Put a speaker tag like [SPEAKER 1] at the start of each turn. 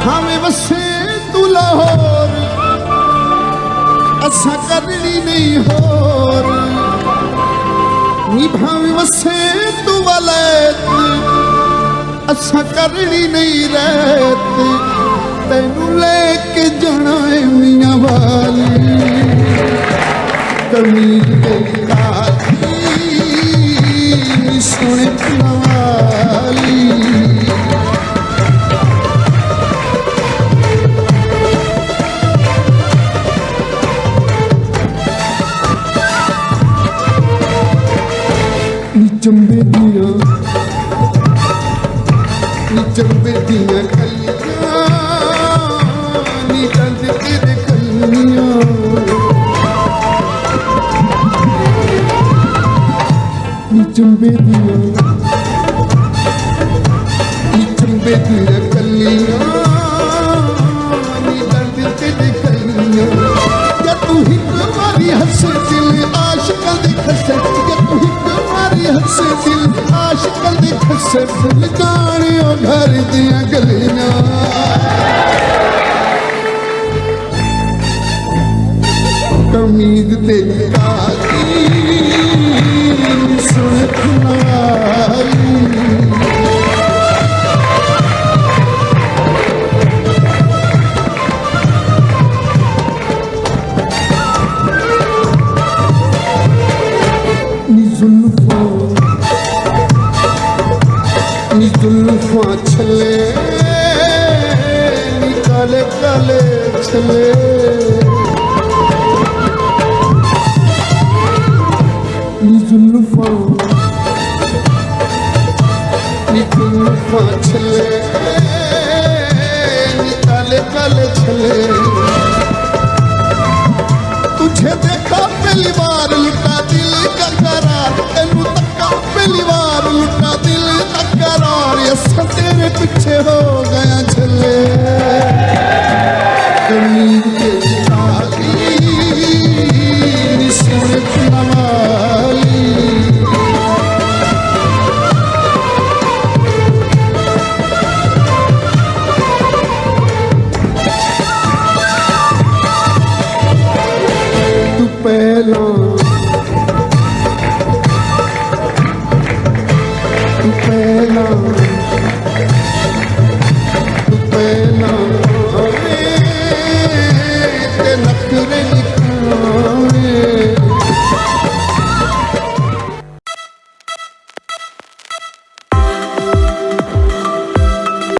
[SPEAKER 1] भावे वसे तू लाहौर असा करनी नहीं होर नी भावे वसे तू वलैत असा करनी नहीं रहत तेनू लेके जाना है मियां वाली कमीज तेरी काली सोने वाली चंबे दिया कलियां नी दंद तेरे कलियां नी चंबे दिया कलियां नी दंद तेरे कलियां या तू ही मारी हंसे दिल आशिकां दे खसे या तू ही मारी हंसे दिल आशिकां दे खसे भुल जाने ओ घर दियां गलियां कमीज तेरी काली सुन खुनारी जुल्फा छले काले काले छले जुल्फा छले काले काले छले तुझे देखा पहली बार लुटा दिल का करार तेनू तक्का पहली बार लुटा दिल का करार ये